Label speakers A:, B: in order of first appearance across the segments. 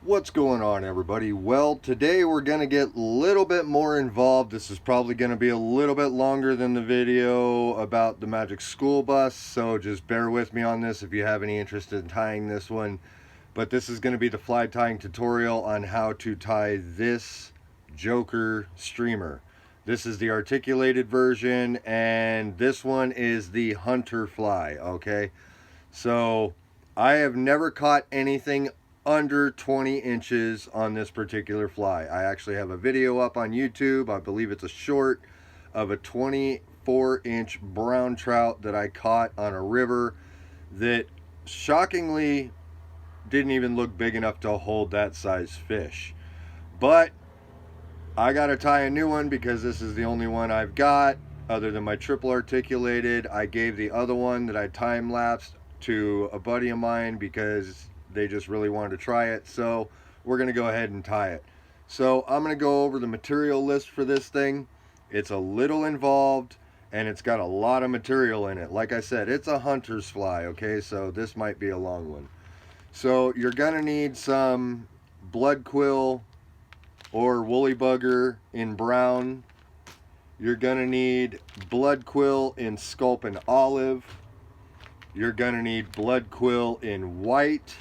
A: What's going on, everybody? Well, today we're going to get a little bit more involved. This is probably going to be a little bit longer than the video about the Magic School Bus, so just bear with me on this if you have any interest in tying this one. But this is going to be the fly tying tutorial on how to tie this Joker streamer. This is the articulated version, and this one is the hunter fly, okay? So I have never caught anything under 20 inches on this particular fly. I actually have a video up on YouTube, I believe it's a short, of a 24-inch brown trout that I caught on a river that shockingly didn't even look big enough to hold that size fish. But I gotta tie a new one because this is the only one I've got other than my triple articulated. I gave the other one that I time lapsed to a buddy of mine because they just really wanted to try it, so we're gonna go ahead and tie it. So I'm gonna go over the material list for this thing. It's a little involved and it's got a lot of material in it. Like I said, it's a hunter's fly, okay, so this might be a long one. So you're gonna need some blood quill or woolly bugger in brown. You're gonna need blood quill in sculpin olive. You're gonna need blood quill in white.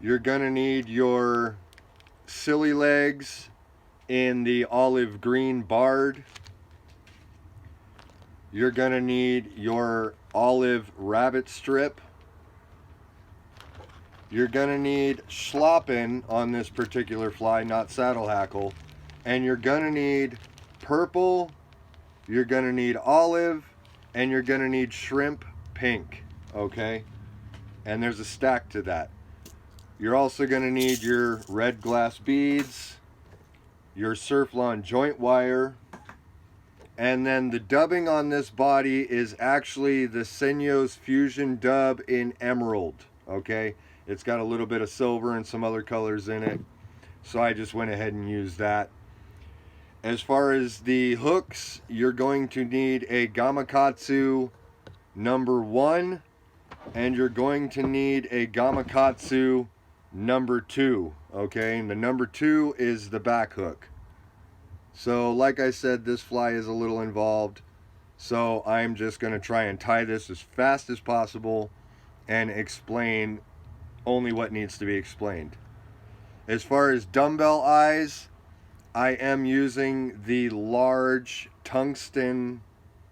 A: You're gonna need your silly legs in the olive green barred. You're gonna need your olive rabbit strip. You're gonna need schloppen on this particular fly, not saddle hackle. And you're gonna need purple, you're gonna need olive, and you're gonna need shrimp pink, okay? And there's a stack to that. You're also gonna need your red glass beads, your Surflon joint wire, and then the dubbing on this body is actually the Senyo's Fusion dub in emerald, okay? It's got a little bit of silver and some other colors in it, so I just went ahead and used that. As far as the hooks, you're going to need a Gamakatsu number 1, and you're going to need a Gamakatsu number 2, okay? And the number 2 is the back hook. So like I said, this fly is a little involved, so I'm just going to try and tie this as fast as possible and explain only what needs to be explained. As far as dumbbell eyes, I am using the large tungsten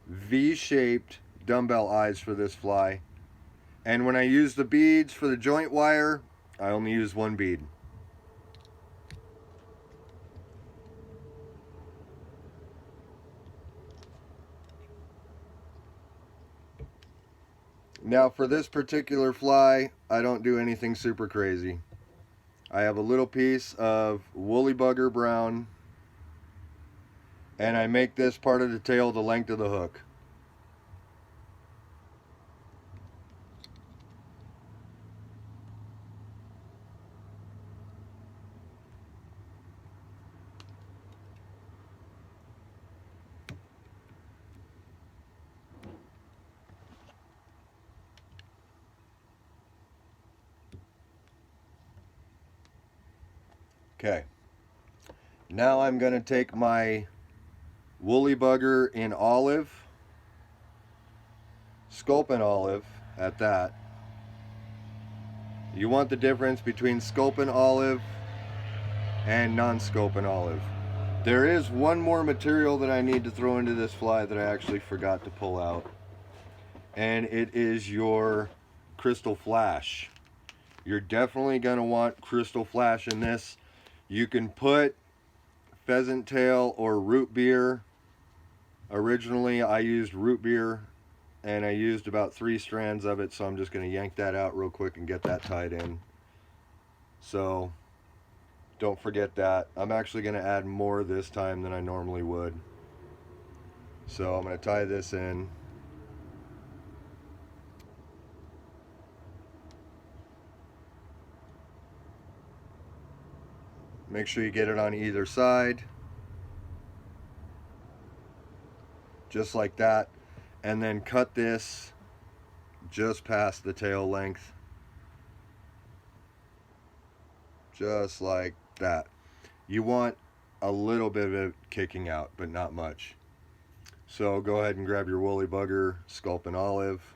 A: V-shaped dumbbell eyes for this fly. And when I use the beads for the joint wire, I only use one bead. Now for this particular fly, I don't do anything super crazy. I have a little piece of woolly bugger brown, and I make this part of the tail the length of the hook. Okay, now I'm going to take my woolly bugger in olive, sculpin olive at that. You want the difference between sculpin olive and non-sculpin olive. There is one more material that I need to throw into this fly that I actually forgot to pull out, and it is your crystal flash. You're definitely going to want crystal flash in this. You can put pheasant tail or root beer. Originally I used root beer and I used about 3 strands of it, so I'm just going to yank that out real quick and get that tied in. So don't forget that. I'm actually going to add more this time than I normally would. So I'm going to tie this in. Make sure you get it on either side, just like that, and then cut this just past the tail length. just like that. You want a little bit of it kicking out, but not much. So go ahead and grab your woolly bugger, sculpin olive,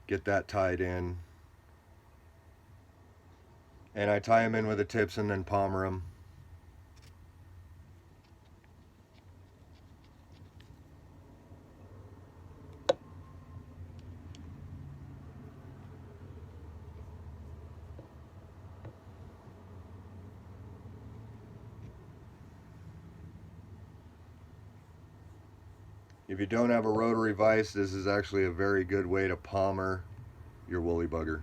A: get that tied in, and I tie them in with the tips and then palmer them. If you don't have a rotary vise, this is actually a very good way to palmer your woolly bugger.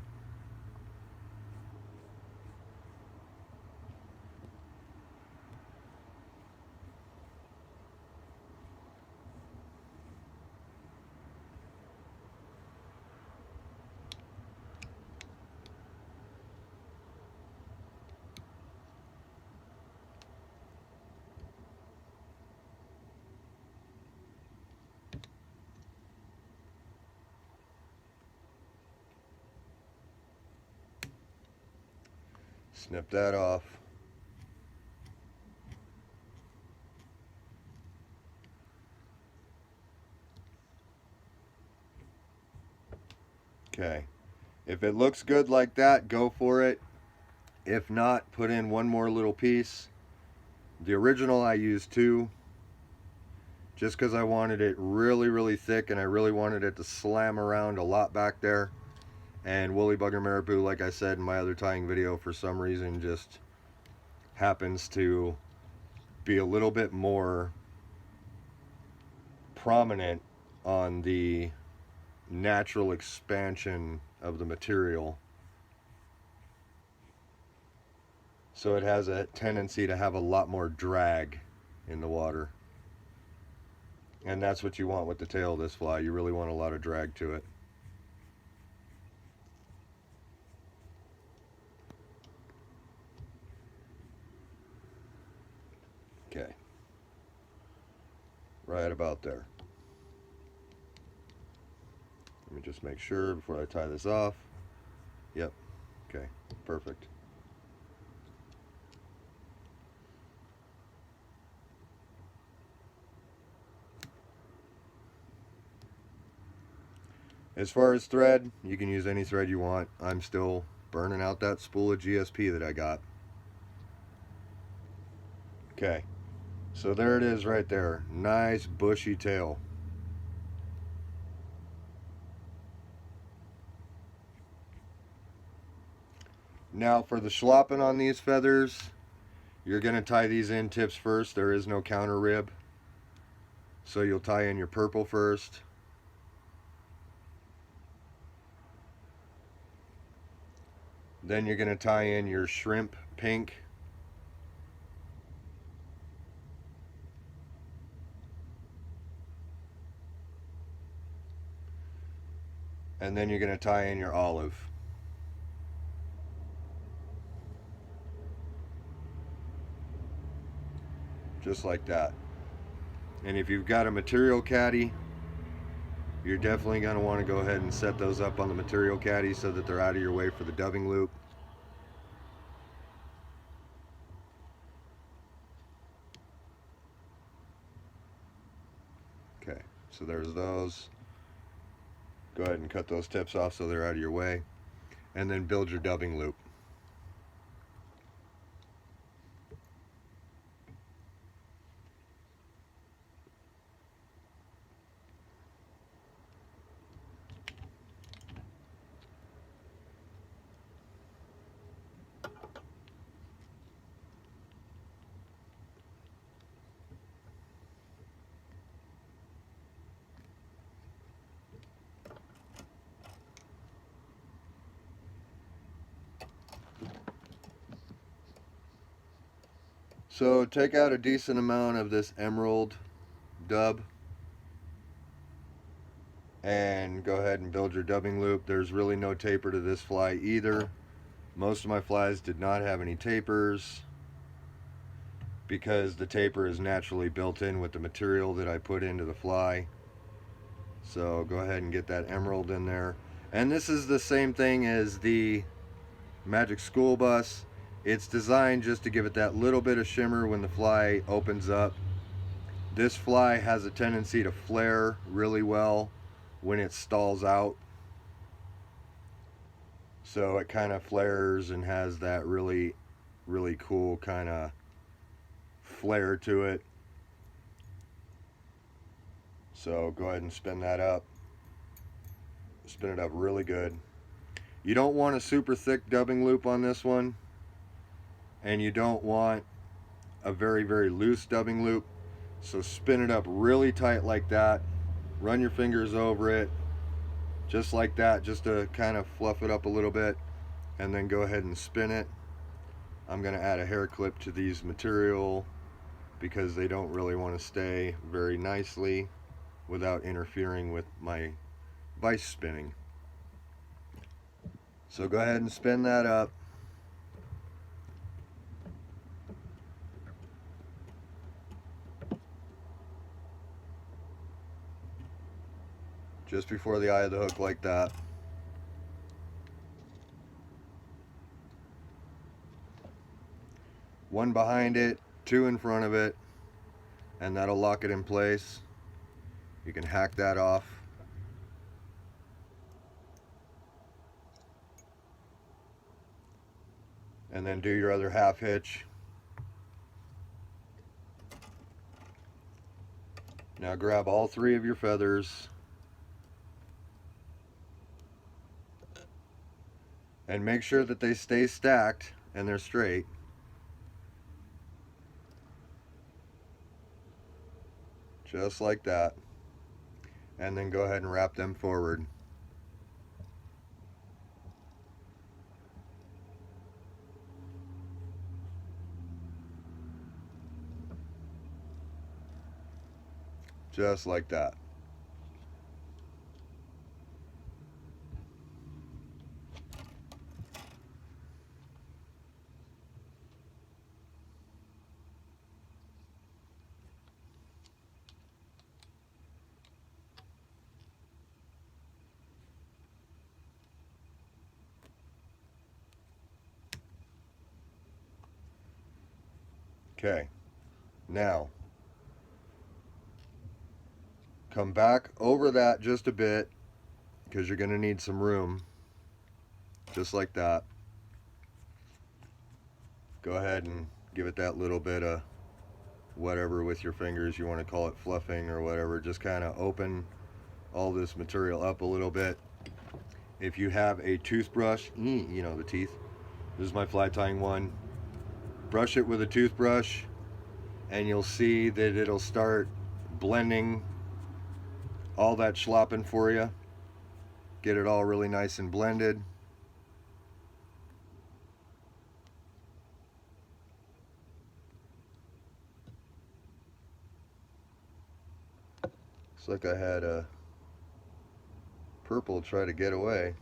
A: Snip that off. Okay. If it looks good like that, go for it. If not, put in one more little piece. The original I used 2, just because I wanted it really, really thick and I really wanted it to slam around a lot back there. And woolly bugger marabou, like I said in my other tying video, for some reason just happens to be a little bit more prominent on the natural expansion of the material. So it has a tendency to have a lot more drag in the water. And that's what you want with the tail of this fly. You really want a lot of drag to it. Okay. Right about there. Let me just make sure before I tie this off. Yep. Okay. Perfect. As far as thread, you can use any thread you want. I'm still burning out that spool of GSP that I got. Okay. So there it is right there. Nice bushy tail. Now for the schlopping on these feathers, you're going to tie these in tips first. There is no counter rib. So you'll tie in your purple first. Then you're going to tie in your shrimp pink. And then you're going to tie in your olive. Just like that. And if you've got a material caddy, you're definitely going to want to go ahead and set those up on the material caddy so that they're out of your way for the dubbing loop. Okay, so there's those. Go ahead and cut those tips off so they're out of your way. And then build your dubbing loop. So take out a decent amount of this emerald dub and go ahead and build your dubbing loop. There's really no taper to this fly either. Most of my flies did not have any tapers because the taper is naturally built in with the material that I put into the fly. So go ahead and get that emerald in there. And this is the same thing as the Magic School Bus. It's designed just to give it that little bit of shimmer when the fly opens up. This fly has a tendency to flare really well when it stalls out. So it kind of flares and has that really, really cool kind of flare to it. So go ahead and spin that up. Spin it up really good. You don't want a super thick dubbing loop on this one, and you don't want a very, very loose dubbing loop. So spin it up really tight like that. Run your fingers over it, just like that, just to kind of fluff it up a little bit, and then go ahead and spin it. I'm going to add a hair clip to these material because they don't really want to stay very nicely without interfering with my vise spinning. So go ahead and spin that up. Just before the eye of the hook like that. One behind it, two in front of it, and that'll lock it in place. You can hack that off. And then do your other half hitch. Now grab all three of your feathers and make sure that they stay stacked and they're straight. Just like that. And then go ahead and wrap them forward. Just like that. Okay, now come back over that just a bit because you're going to need some room, just like that. Go ahead and give it that little bit of whatever with your fingers, you want to call it fluffing or whatever. Just kind of open all this material up a little bit. If you have a toothbrush, you know, the teeth, this is my fly tying one. Brush it with a toothbrush and you'll see that it'll start blending all that schlopping for you. Get it all really nice and blended. Looks like I had a purple try to get away.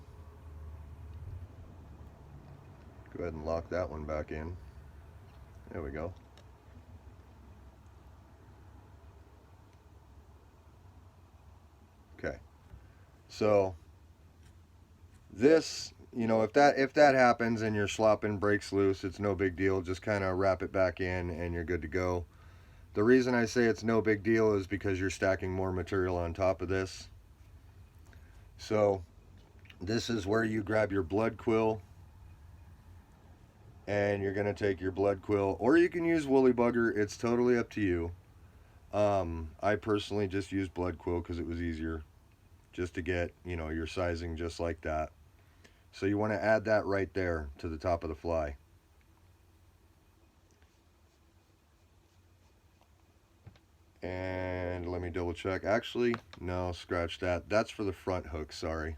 A: Go ahead and lock that one back in. There we go. Okay. So this, you know, if that happens and your slopping breaks loose, it's no big deal. Just kind of wrap it back in and you're good to go. The reason I say it's no big deal is because you're stacking more material on top of this. So this is where you grab your blood quill, and you're going to take your blood quill, or you can use woolly bugger. It's totally up to you. I personally just used blood quill because it was easier just to get, you know, your sizing just like that. So you want to add that right there to the top of the fly. And let me double check. Actually, no, scratch that. That's for the front hook, sorry.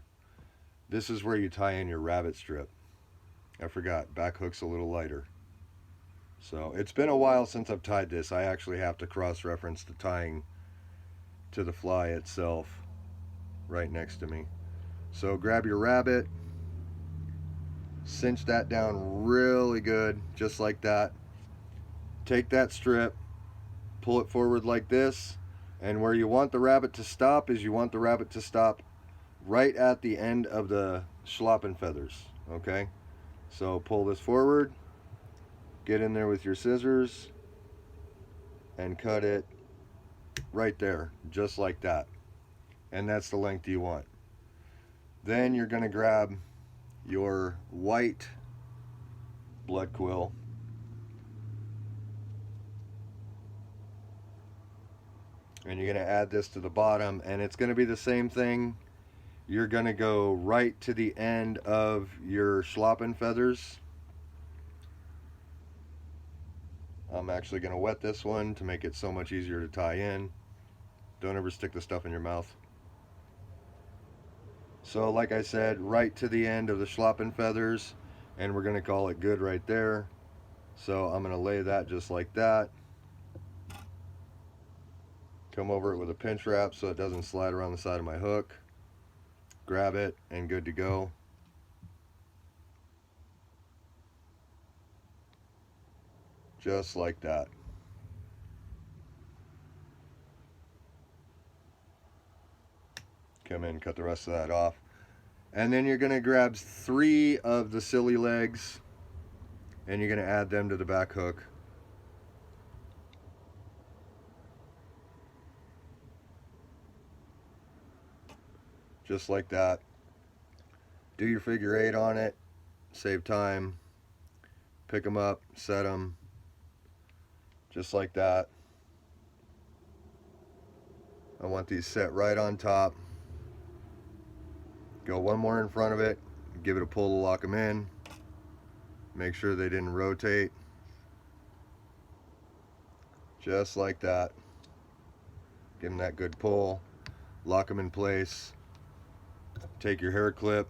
A: This is where you tie in your rabbit strip. I forgot, back hook's a little lighter. So it's been a while since I've tied this. I actually have to cross-reference the tying to the fly itself right next to me. So grab your rabbit, cinch that down really good, just like that. Take that strip, pull it forward like this, and where you want the rabbit to stop is you want the rabbit to stop right at the end of the schloppen feathers, okay? So pull this forward, get in there with your scissors and cut it right there, just like that. And that's the length you want. Then you're going to grab your white blood quill, and you're going to add this to the bottom, and it's going to be the same thing. You're going to go right to the end of your schlappen feathers. I'm actually going to wet this one to make it so much easier to tie in. Don't ever stick the stuff in your mouth. So like I said, right to the end of the schlappen feathers, and we're going to call it good right there. So I'm going to lay that just like that. Come over it with a pinch wrap so it doesn't slide around the side of my hook. Grab it and good to go. Just like that. Come in, cut the rest of that off. And then you're going to grab 3 of the silly legs and you're going to add them to the back hook. Just like that. Do your figure 8 on it, save time, pick them up, set them, just like that. I want these set right on top. Go one more in front of it, give it a pull to lock them in, make sure they didn't rotate, just like that. Give them that good pull, lock them in place, take your hair clip,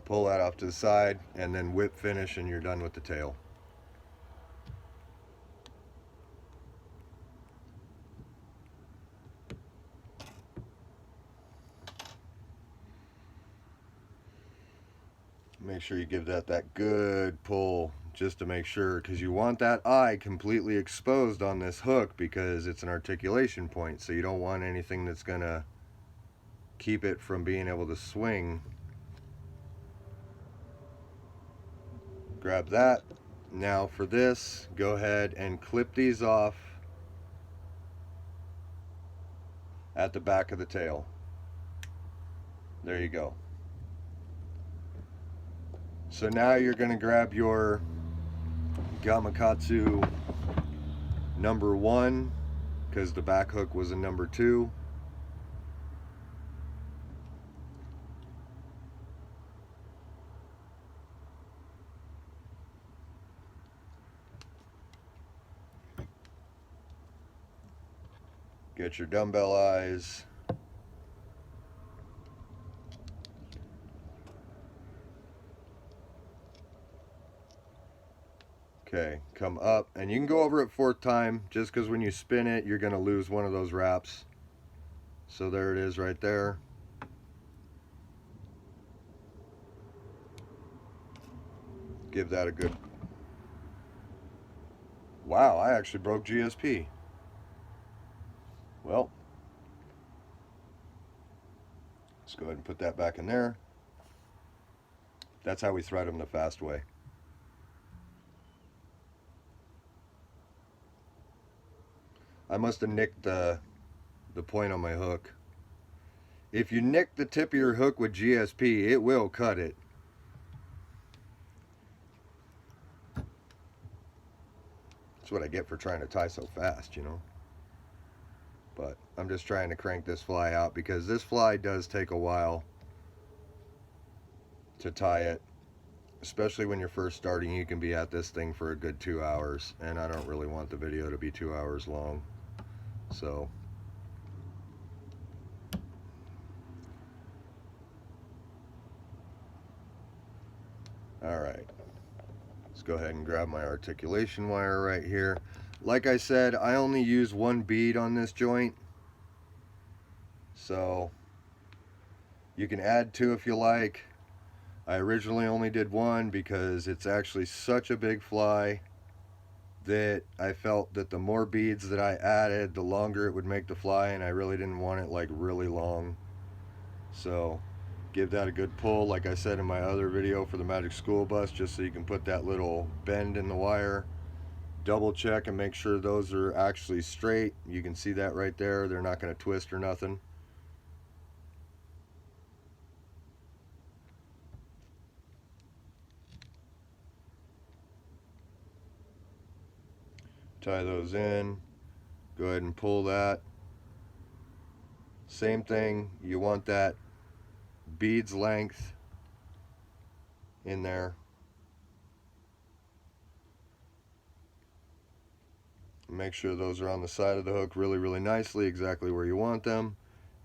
A: pull that off to the side, and then whip finish and you're done with the tail. Make sure you give that good pull just to make sure, because you want that eye completely exposed on this hook because it's an articulation point, so you don't want anything that's gonna keep it from being able to swing. Grab that. Now for this, go ahead and clip these off at the back of the tail. There you go. So now you're going to grab your Gamakatsu number 1, because the back hook was a number 2. Get your dumbbell eyes. Okay, come up, and you can go over it 4th time, just because when you spin it, you're going to lose one of those wraps. So there it is right there. Give that a good... Wow, I actually broke GSP. Well, let's go ahead and put that back in there. That's how we thread them the fast way. I must have nicked the point on my hook. If you nick the tip of your hook with GSP, it will cut it. That's what I get for trying to tie so fast, you know. But I'm just trying to crank this fly out because this fly does take a while to tie it. Especially when you're first starting, you can be at this thing for a good 2 hours, and I don't really want the video to be 2 hours long. So alright, let's go ahead and grab my articulation wire right here. Like I said, I only use 1 bead on this joint, so you can add 2 if you like. I originally only did 1 because it's actually such a big fly that I felt that the more beads that I added, the longer it would make the fly, and I really didn't want it like really long. So Give that a good pull, like I said in my other video for the Magic School Bus, just so you can put that little bend in the wire. Double check and make sure those are actually straight. You can see that right there. They're not going to twist or nothing. Tie those in. Go ahead and pull that. Same thing, you want that bead's length in there. Make sure those are on the side of the hook really nicely, exactly where you want them.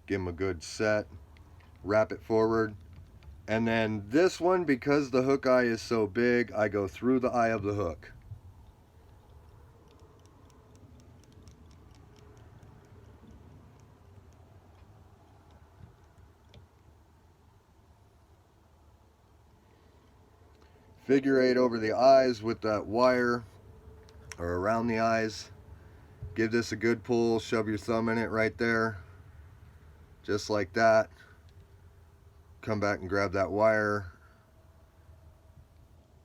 A: Give them a good set. Wrap it forward. And then this one, because the hook eye is so big, I go through the eye of the hook. Figure 8 over the eyes with that wire, or around the eyes. Give this a good pull, shove your thumb in it right there, just like that. Come back and grab that wire.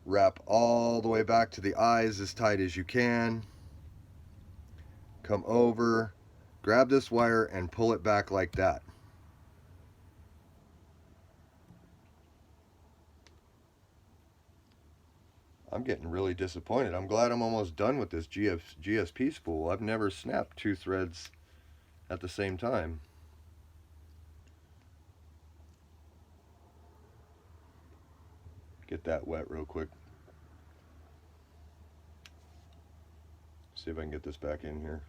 A: Wrap all the way back to the eyes as tight as you can. Come over, grab this wire and pull it back like that. I'm getting really disappointed. I'm glad I'm almost done with this GSP spool. I've never snapped 2 threads at the same time. Get that wet real quick. See if I can get this back in here.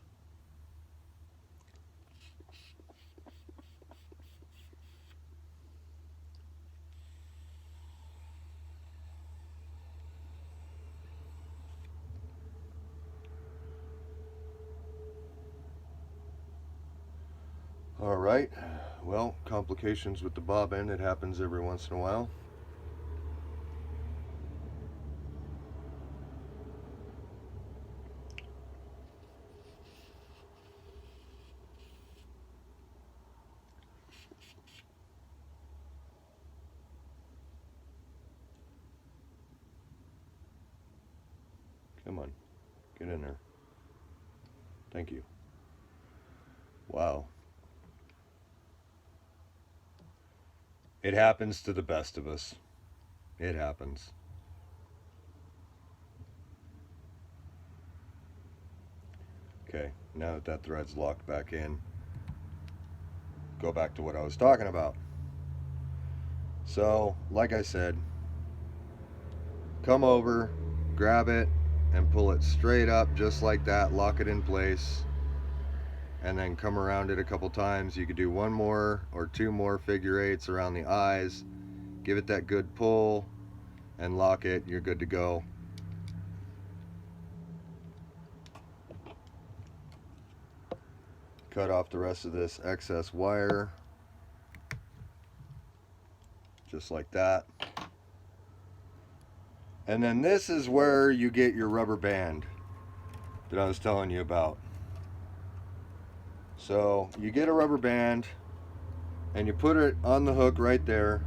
A: All right, well, complications with the bob end, it happens every once in a while. Come on, get in there. Thank you. Wow. It happens to the best of us. It happens. Okay, now that that thread's locked back in, go back to what I was talking about. So, like I said, come over, grab it, and pull it straight up just like that. Lock it in place, and then come around it a couple times. You could do 1 more or 2 more figure 8s around the eyes. Give it that good pull and lock it. You're good to go. Cut off the rest of this excess wire, just like that. And then this is where you get your rubber band that I was telling you about. So you get a rubber band and you put it on the hook right there,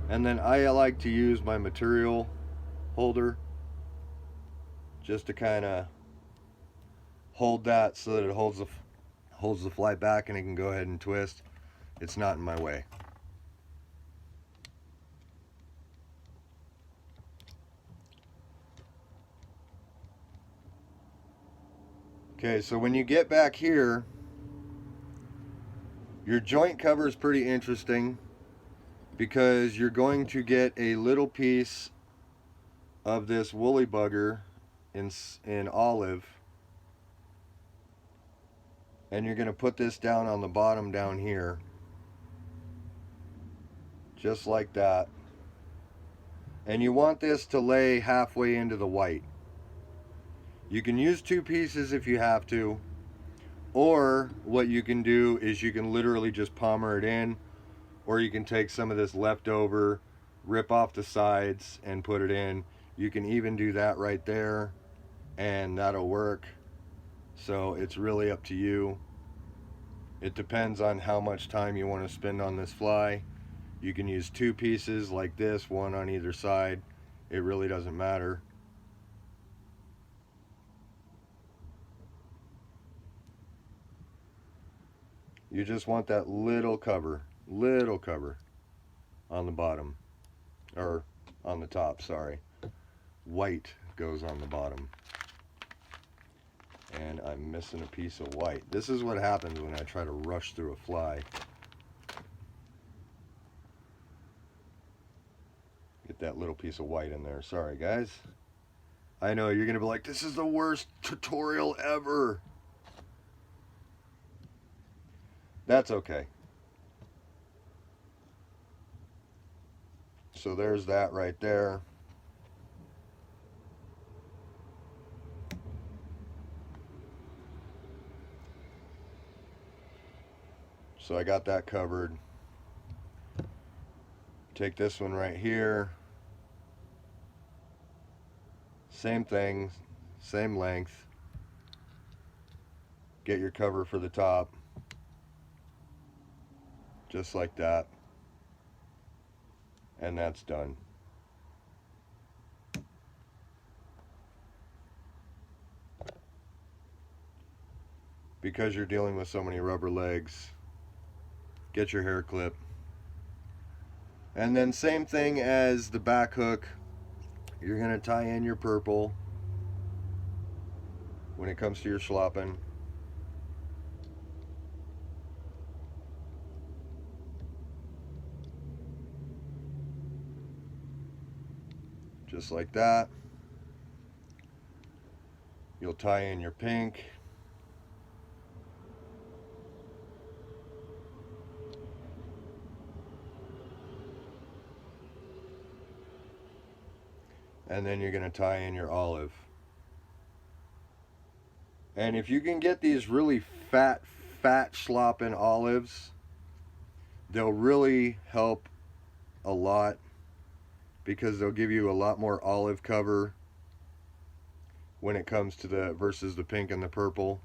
A: and then I like to use my material holder just to kind of hold that so that it holds the fly back and it can go ahead and twist. It's not in my way. Okay, so when you get back here, your joint cover is pretty interesting because you're going to get a little piece of this woolly bugger in olive, and you're going to put this down on the bottom down here, just like that. And you want this to lay halfway into the white. You can use 2 pieces if you have to, or what you can do is you can literally just palmer it in, or you can take some of this leftover, rip off the sides and put it in. You can even do that right there and that'll work. So it's really up to you. It depends on how much time you want to spend on this fly. You can use 2 pieces like this, one on either side. It really doesn't matter. You just want that little cover on the bottom, or on the top, sorry. White goes on the bottom. And I'm missing a piece of white. This is what happens when I try to rush through a fly. Get that little piece of white in there. Sorry, guys. I know you're gonna be like, this is the worst tutorial ever. That's okay. So there's that right there. So I got that covered. Take this one right here. Same thing, same length. Get your cover for the top. Just like that. And that's done. Because you're dealing with so many rubber legs, get your hair clip. And then same thing as the back hook, you're gonna tie in your purple when it comes to your schlopping. Just like that. You'll tie in your pink. And then you're going to tie in your olive. And if you can get these really fat slopping olives, they'll really help a lot, because they'll give you a lot more olive cover when it comes to the versus the pink and the purple.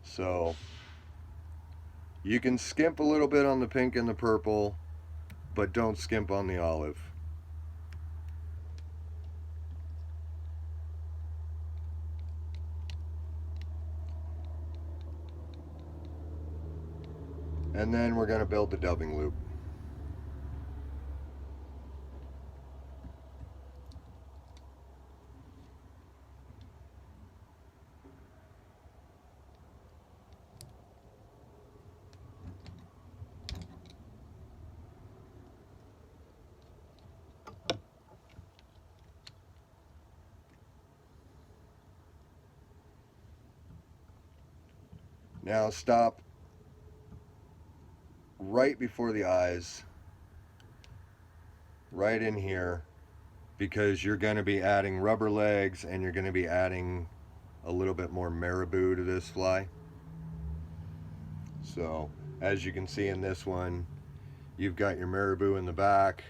A: So you can skimp a little bit on the pink and the purple, but don't skimp on the olive. And then we're going to build the dubbing loop. Now stop right before the eyes, right in here, because you're going to be adding rubber legs and you're going to be adding a little bit more marabou to this fly. So as you can see in this one, you've got your marabou in the back,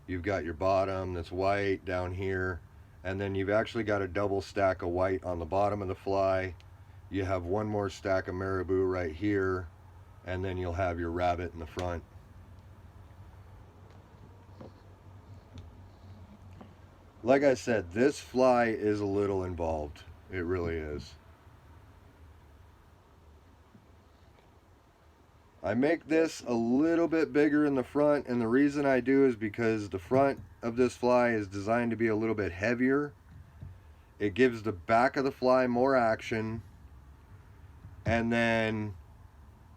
A: you've got your bottom that's white down here, and then you've actually got a double stack of white on the bottom of the fly. You have one more stack of marabou right here, and then you'll have your rabbit in the front. Like I said, this fly is a little involved. It really is. I make this a little bit bigger in the front, and the reason I do is because the front of this fly is designed to be a little bit heavier. It gives the back of the fly more action, and then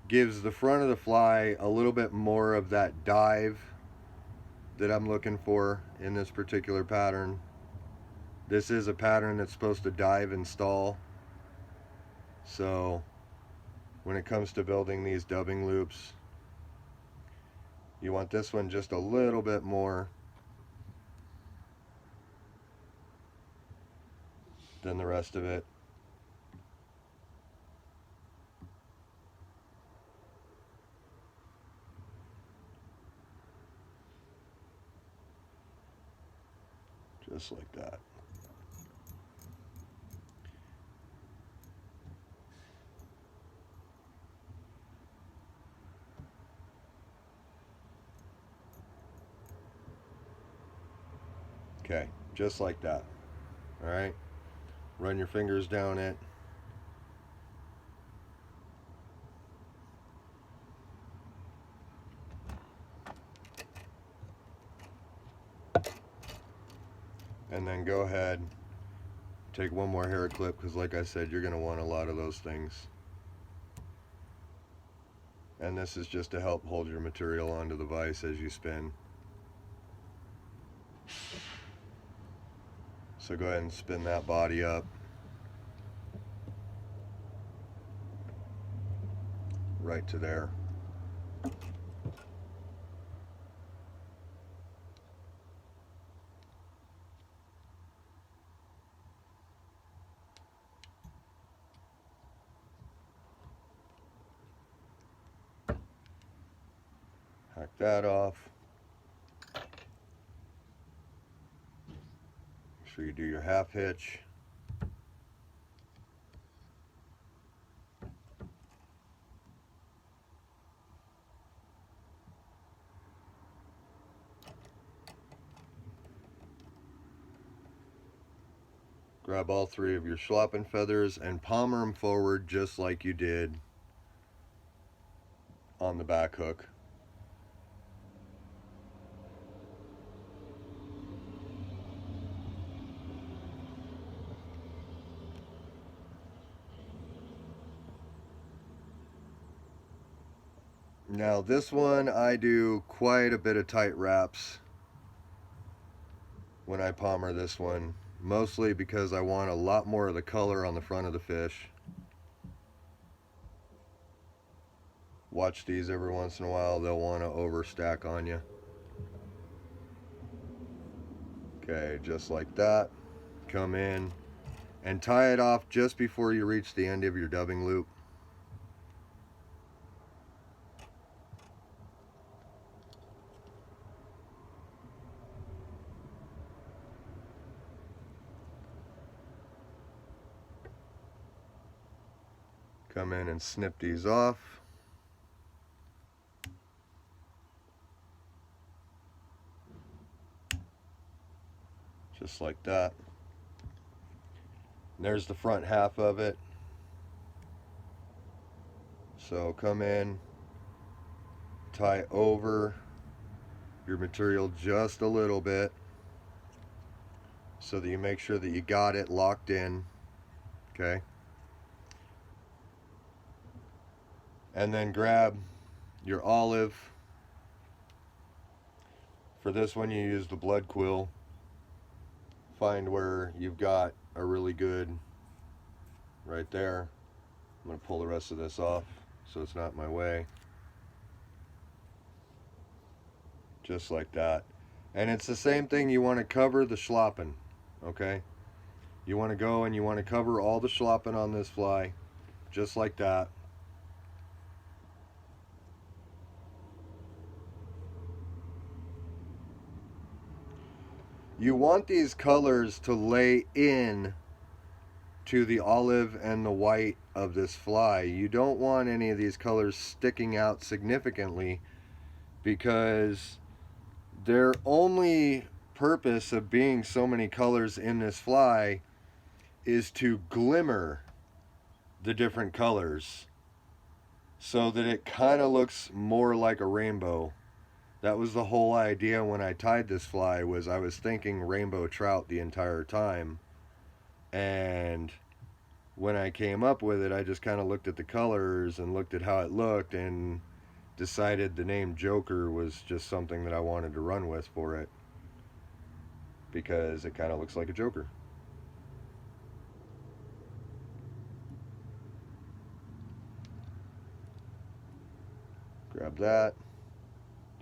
A: gives the front of the fly a little bit more of that dive that I'm looking for in this particular pattern. This is a pattern that's supposed to dive and stall. So when it comes to building these dubbing loops, you want this one just a little bit more than the rest of it. Just like that. just like that. All right, run your fingers down it. And then go ahead, take one more hair clip, because like I said, you're going to want a lot of those things. And this is just to help hold your material onto the vise as you spin. So go ahead and spin that body up. Right to there. Hack that off. Make sure you do your half hitch. Grab all three of your schlappen feathers and palmer them forward just like you did on the back hook. Now this one I do quite a bit of tight wraps when I palmer this one, mostly because I want a lot more of the color on the front of the fish. Watch these every once in a while, they'll want to overstack on you. Okay, just like that. Come in and tie it off just before you reach the end of your dubbing loop. Come in and snip these off. Just like that. There's the front half of it. So come in, tie over your material just a little bit so that you make sure that you got it locked in. Okay. And then grab your olive. For this one you use the blood quill. Find where you've got a really good, right there. I'm going to pull the rest of this off so it's not in my way. Just like that. And it's the same thing, you want to cover the schlappen, okay? You want to go and you want to cover all the schlappen on this fly, just like that. You want these colors to lay in to the olive and the white of this fly. You don't want any of these colors sticking out significantly, because their only purpose of being so many colors in this fly is to glimmer the different colors so that it kind of looks more like a rainbow. That was the whole idea when I tied this fly, was I was thinking rainbow trout the entire time. And when I came up with it, I just kind of looked at the colors and looked at how it looked and decided the name Joker was just something that I wanted to run with for it, because it kind of looks like a Joker. Grab that,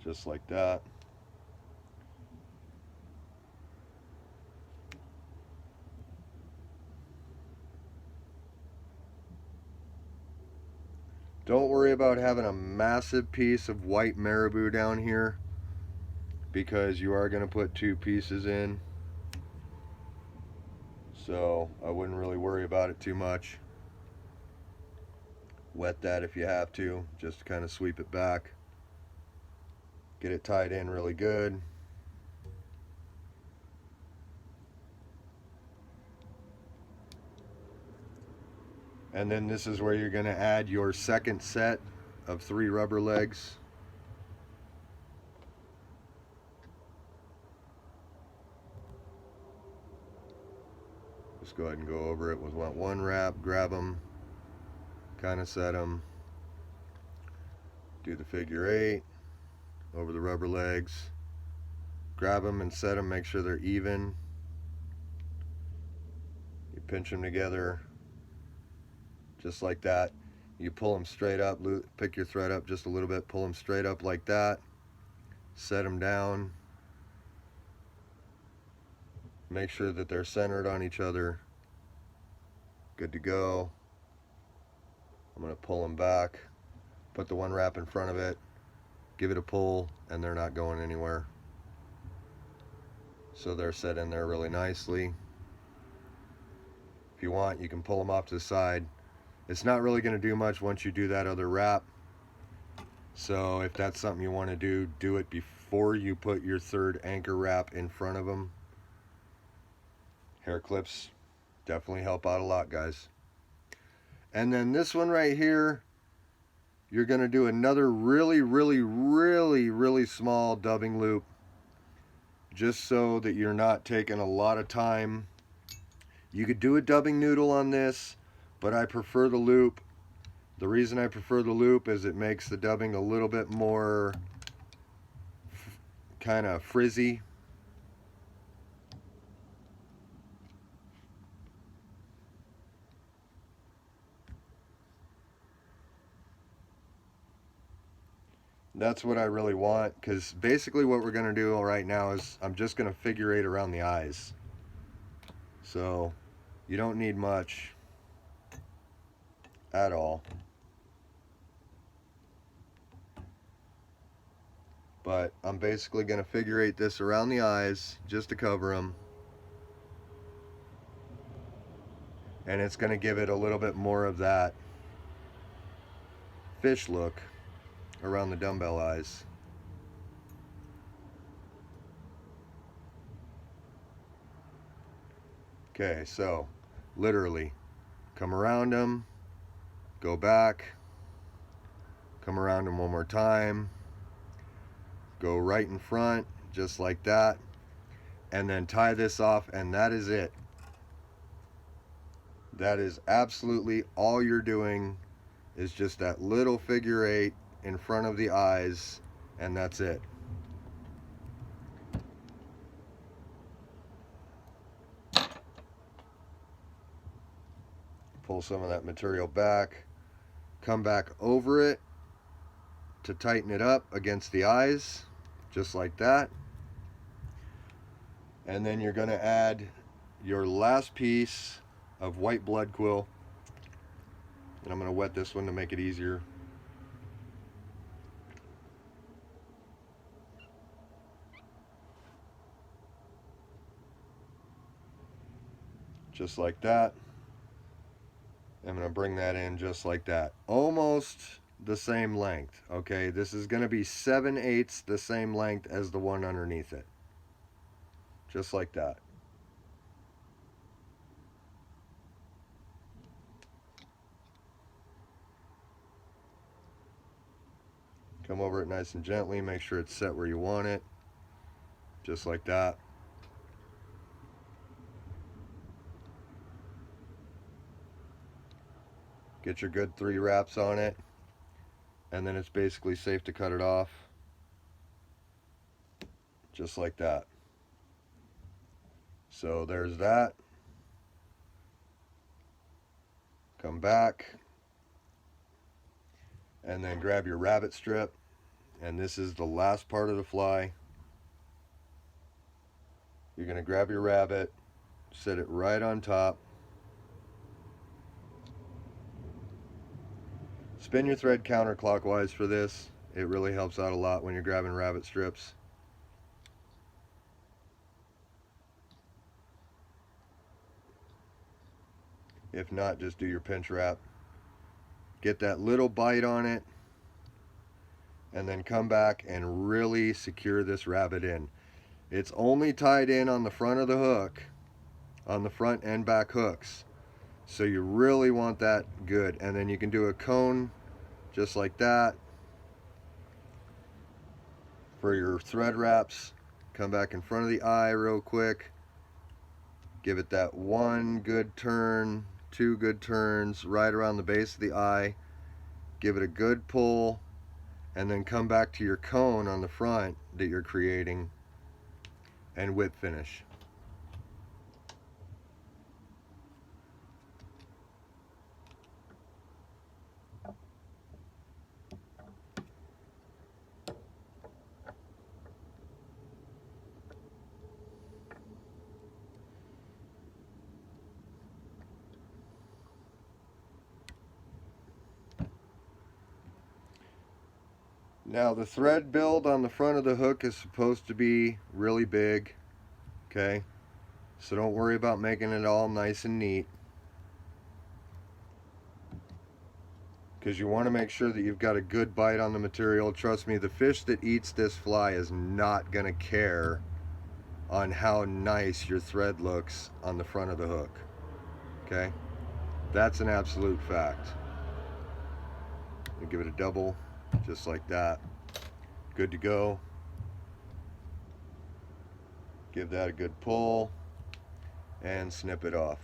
A: just like that. Don't worry about having a massive piece of white marabou down here, because you are going to put two pieces in. So I wouldn't really worry about it too much. Wet that if you have to, just kind of sweep it back. Get it tied in really good. And then this is where you're going to add your second set of 3 rubber legs. Just go ahead and go over it with one wrap, grab them, kind of set them, do the figure 8 over the rubber legs, grab them and set them, make sure they're even. You pinch them together just like that. You pull them straight up, pick your thread up just a little bit, pull them straight up like that, set them down, make sure that they're centered on each other. Good to go. I'm going to pull them back, put the one wrap in front of it, give it a pull, and they're not going anywhere. So they're set in there really nicely. If you want, you can pull them off to the side. It's not really going to do much once you do that other wrap. So if that's something you want to do, do it before you put your third anchor wrap in front of them. Hair clips definitely help out a lot, guys. And then this one right here, you're going to do another really small dubbing loop, just so that you're not taking a lot of time. You could do a dubbing noodle on this, but I prefer the loop. The reason I prefer the loop is it makes the dubbing a little bit more kind of frizzy. That's what I really want, because basically what we're going to do right now is I'm just going to figure 8 around the eyes. So you don't need much at all. But I'm basically going to figure 8 this around the eyes just to cover them. And it's going to give it a little bit more of that fish look around the dumbbell eyes. Okay, so literally come around them, go back, come around them one more time, go right in front, just like that, and then tie this off, and that is it. That is absolutely all you're doing, is just that little figure 8 in front of the eyes, and that's it. Pull some of that material back, come back over it to tighten it up against the eyes, just like that. And then you're going to add your last piece of white blood quill, and I'm going to wet this one to make it easier. Just like that. I'm going to bring that in just like that. Almost the same length. Okay, this is going to be 7/8 the same length as the one underneath it. Just like that. Come over it nice and gently. Make sure it's set where you want it. Just like that. Get your good 3 wraps on it, and then it's basically safe to cut it off. Just like that. So there's that. Come back, and then grab your rabbit strip, and this is the last part of the fly. You're going to grab your rabbit, set it right on top, spin your thread counterclockwise for this. It really helps out a lot when you're grabbing rabbit strips. If not, just do your pinch wrap. Get that little bite on it, and then come back and really secure this rabbit in. It's only tied in on the front of the hook, on the front and back hooks. So you really want that good. And then you can do a cone just like that for your thread wraps. Come back in front of the eye real quick. Give it that one good turn, two good turns right around the base of the eye. Give it a good pull, and then come back to your cone on the front that you're creating and whip finish. Now the thread build on the front of the hook is supposed to be really big, okay? So don't worry about making it all nice and neat, because you want to make sure that you've got a good bite on the material. Trust me, the fish that eats this fly is not going to care on how nice your thread looks on the front of the hook, okay? That's an absolute fact. You give it a double, just like that. Good to go. Give that a good pull and snip it off.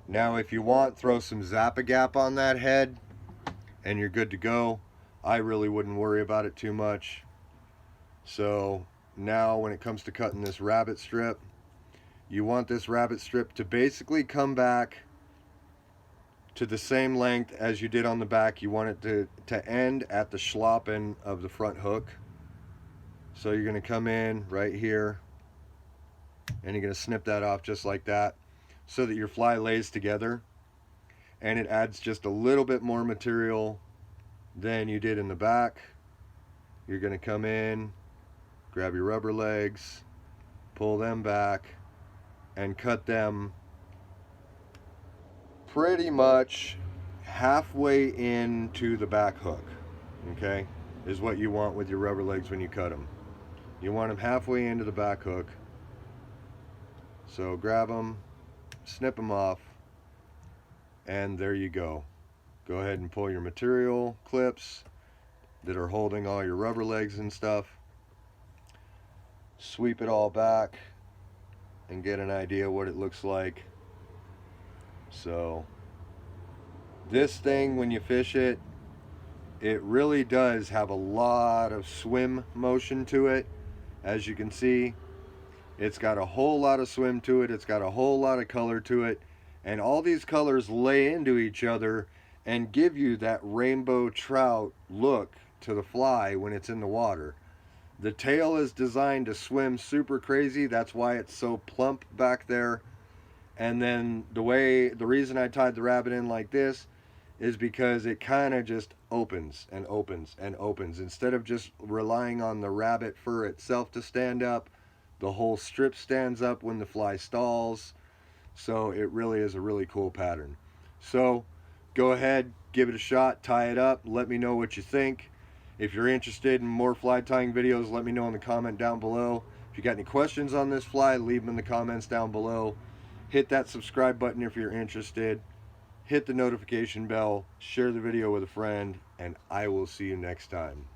A: Now if you want, throw some Zap-A-Gap on that head and you're good to go. I really wouldn't worry about it too much. So now when it comes to cutting this rabbit strip, you want this rabbit strip to basically come back to the same length as you did on the back. You want it to end at the schloppen of the front hook. So you're going to come in right here and you're going to snip that off just like that, so that your fly lays together and it adds just a little bit more material than you did in the back. You're going to come in, grab your rubber legs, pull them back, and cut them pretty much halfway into the back hook, okay, is what you want with your rubber legs when you cut them. You want them halfway into the back hook. So grab them, snip them off, and there you go. Go ahead and pull your material clips that are holding all your rubber legs and stuff. Sweep it all back and get an idea what it looks like. So this thing, when you fish it, it really does have a lot of swim motion to it. As you can see, it's got a whole lot of swim to it. It's got a whole lot of color to it. And all these colors lay into each other and give you that rainbow trout look to the fly when it's in the water. The tail is designed to swim super crazy. That's why it's so plump back there. And then the reason I tied the rabbit in like this is because it kind of just opens and opens and opens. Instead of just relying on the rabbit fur itself to stand up, the whole strip stands up when the fly stalls. So it really is a really cool pattern. So go ahead, give it a shot, tie it up, let me know what you think. If you're interested in more fly tying videos, let me know in the comment down below. If you got any questions on this fly, leave them in the comments down below. Hit that subscribe button if you're interested. Hit the notification bell, share the video with a friend, and I will see you next time.